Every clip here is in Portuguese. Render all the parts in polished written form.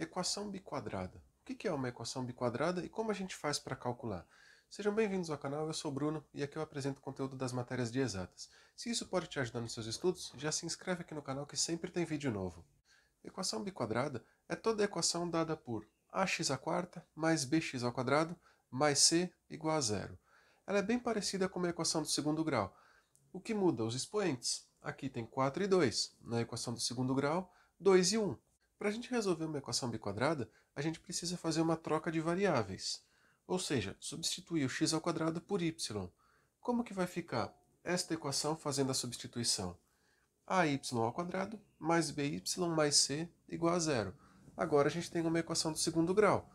Equação biquadrada. O que é uma equação biquadrada e como a gente faz para calcular? Sejam bem-vindos ao canal, eu sou o Bruno e aqui eu apresento conteúdo das matérias de exatas. Se isso pode te ajudar nos seus estudos, já se inscreve aqui no canal que sempre tem vídeo novo. Equação biquadrada é toda equação dada por ax² mais bx² mais c igual a zero. Ela é bem parecida com uma equação do segundo grau. O que muda? Os expoentes. Aqui tem 4 e 2. Na equação do segundo grau, 2 e 1. Para a gente resolver uma equação biquadrada, a gente precisa fazer uma troca de variáveis. Ou seja, substituir o x² por y. Como que vai ficar esta equação fazendo a substituição? AY² mais BY mais C igual a zero. Agora a gente tem uma equação do segundo grau.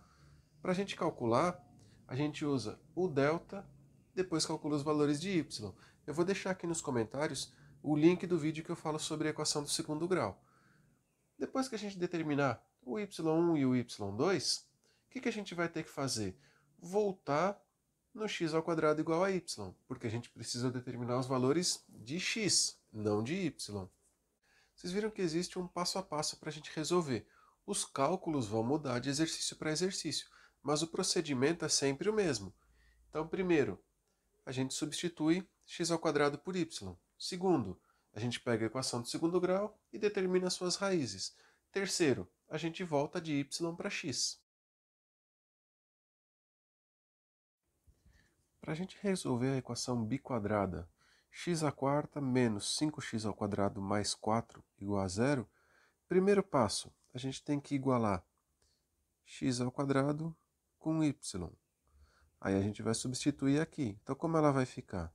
Para a gente calcular, a gente usa o delta, depois calcula os valores de y. Eu vou deixar aqui nos comentários o link do vídeo que eu falo sobre a equação do segundo grau. Depois que a gente determinar o y1 e o y2, o que a gente vai ter que fazer? Voltar no x² igual a y, porque a gente precisa determinar os valores de x, não de y. Vocês viram que existe um passo a passo para a gente resolver. Os cálculos vão mudar de exercício para exercício, mas o procedimento é sempre o mesmo. Então, primeiro, a gente substitui x² por y. Segundo, a gente pega a equação do segundo grau e determina suas raízes. Terceiro, a gente volta de y para x. Para a gente resolver a equação biquadrada x² menos 5x² mais 4 igual a zero, primeiro passo, a gente tem que igualar x² com y. Aí a gente vai substituir aqui. Então, como ela vai ficar?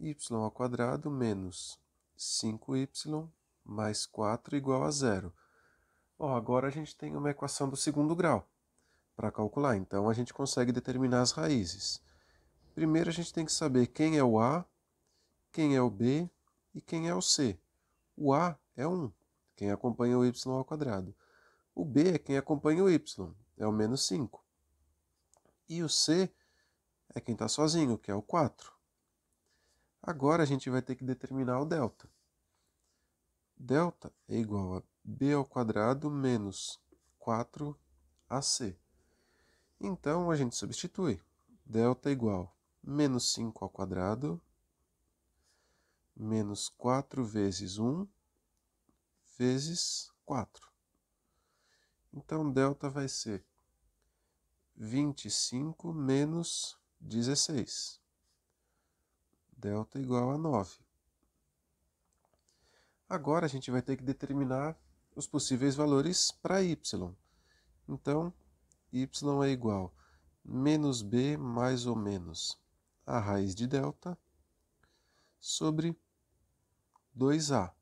y² menos 5y mais 4 igual a zero. Agora a gente tem uma equação do segundo grau para calcular. Então, a gente consegue determinar as raízes. Primeiro, a gente tem que saber quem é o A, quem é o B e quem é o C. O A é 1, quem acompanha o y². O B é quem acompanha o y, é o menos 5. E o C é quem está sozinho, que é o 4. Agora a gente vai ter que determinar o delta. Delta é igual a b² menos 4ac. Então a gente substitui. Delta é igual a menos 5² menos 4 vezes 1 vezes 4. Então delta vai ser 25 menos 16. Delta igual a 9. Agora a gente vai ter que determinar os possíveis valores para y. Então, y é igual a menos b mais ou menos a raiz de delta sobre 2a.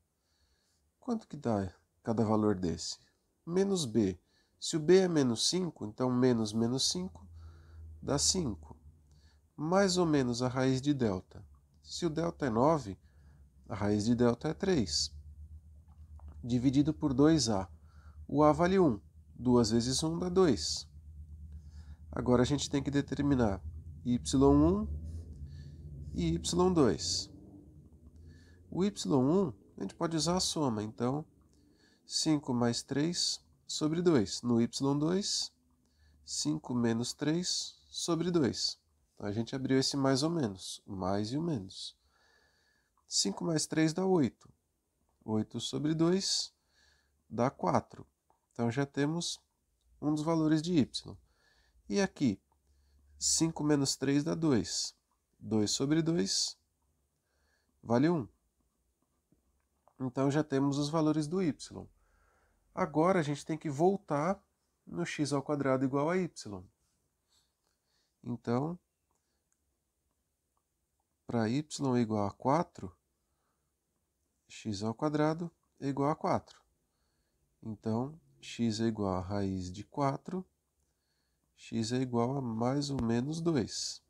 Quanto que dá cada valor desse? Menos b. Se o b é menos 5, então menos menos 5 dá 5. Mais ou menos a raiz de delta. Se o delta é 9, a raiz de delta é 3. Dividido por 2a. O a vale 1. 2 vezes 1 dá 2. Agora a gente tem que determinar y1 e y2. O y1 a gente pode usar a soma, então 5 mais 3 sobre 2. No y2, 5 menos 3 sobre 2. Então a gente abriu esse mais ou menos, o mais e o menos. 5 mais 3 dá 8. 8 sobre 2 dá 4. Então já temos um dos valores de y. E aqui, 5 menos 3 dá 2. 2 sobre 2 vale 1. Então já temos os valores do y. Agora a gente tem que voltar no x² igual a y. Então, para y igual a 4, x² é igual a 4. Então, x é igual a raiz de 4, x é igual a mais ou menos 2.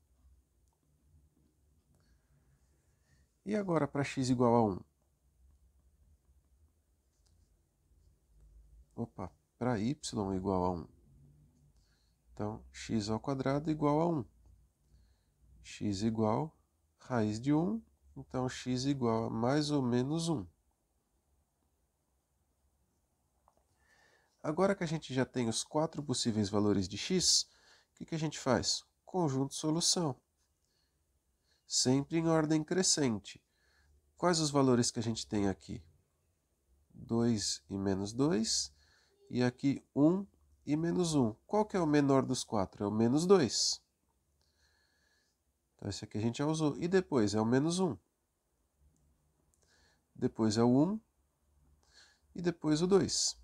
E agora para x igual a 1? Para y igual a 1. Então, x² igual a 1. X igual a raiz de 1, então x igual a mais ou menos 1. Agora que a gente já tem os 4 possíveis valores de x, o que a gente faz? Conjunto solução. Sempre em ordem crescente. Quais os valores que a gente tem aqui? 2 e menos 2. E aqui 1 e menos 1. Qual que é o menor dos 4? É o menos 2. Então, esse aqui a gente já usou. E depois é o menos 1. Depois é o 1. E depois o 2.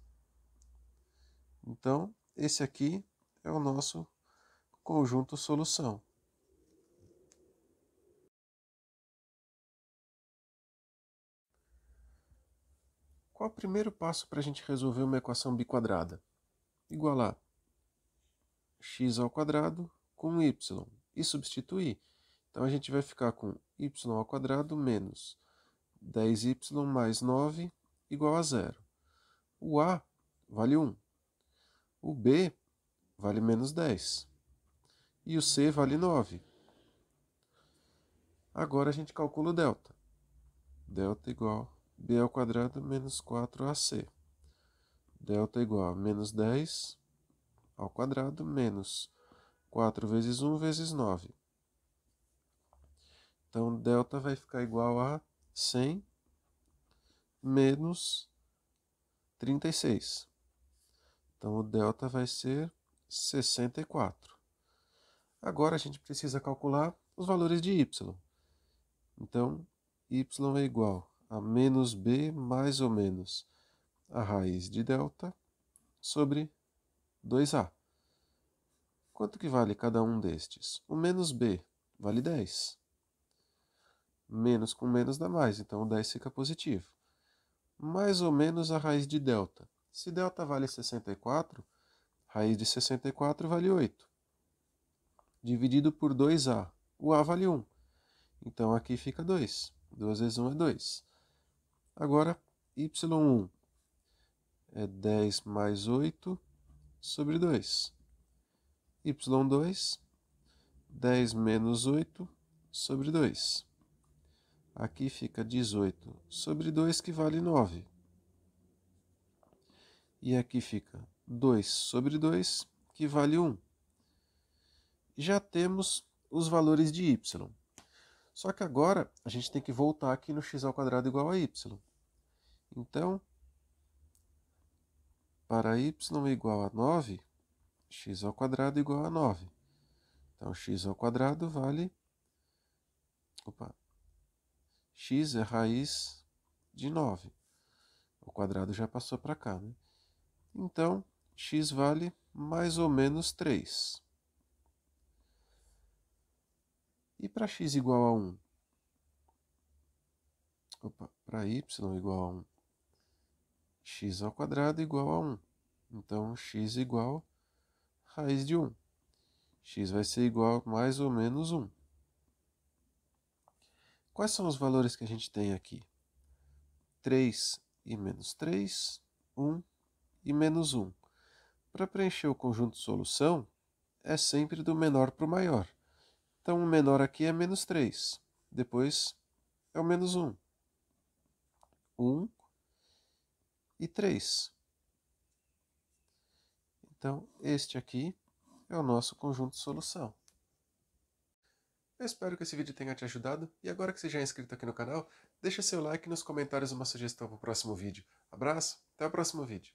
Então, esse aqui é o nosso conjunto solução. Qual o primeiro passo para a gente resolver uma equação biquadrada? Igualar x ao quadrado com y e substituir. Então, a gente vai ficar com y ao quadrado menos 10y mais 9 igual a 0. O a vale 1. O b vale menos 10. E o c vale 9. Agora a gente calcula o delta. Delta igual a b ao quadrado menos 4ac. Delta igual a menos 10 ao quadrado menos 4 vezes 1 vezes 9. Então, delta vai ficar igual a 100 menos 36. Então, o delta vai ser 64. Agora, a gente precisa calcular os valores de y. Então, y é igual a menos b mais ou menos a raiz de delta sobre 2a. Quanto que vale cada um destes? O menos b vale 10. Menos com menos dá mais, então o 10 fica positivo. Mais ou menos a raiz de delta. Se delta vale 64, raiz de 64 vale 8. Dividido por 2a. O a vale 1. Então aqui fica 2. 2 vezes 1 é 2. Agora, y1 é 10 mais 8 sobre 2. y2, 10 menos 8 sobre 2. Aqui fica 18 sobre 2, que vale 9. E aqui fica 2 sobre 2, que vale 1. Já temos os valores de y. Só que agora a gente tem que voltar aqui no x ao quadrado igual a y. Então, para y igual a 9, x ao quadrado igual a 9. Então, x ao quadrado vale... x é raiz de 9. O quadrado já passou para cá, né? Então, x vale mais ou menos 3. E para x igual a 1? Para y igual a 1. X ao quadrado igual a 1. Então, x igual a raiz de 1. X vai ser igual a mais ou menos 1. Quais são os valores que a gente tem aqui? 3 e menos 3, 1 e menos 1. Para preencher o conjunto de solução, é sempre do menor para o maior. Então, o menor aqui é menos 3. Depois é o menos 1. 1 e 3. Então, este aqui é o nosso conjunto de solução. Eu espero que esse vídeo tenha te ajudado. E agora que você já é inscrito aqui no canal, deixa seu like e nos comentários uma sugestão para o próximo vídeo. Abraço, até o próximo vídeo.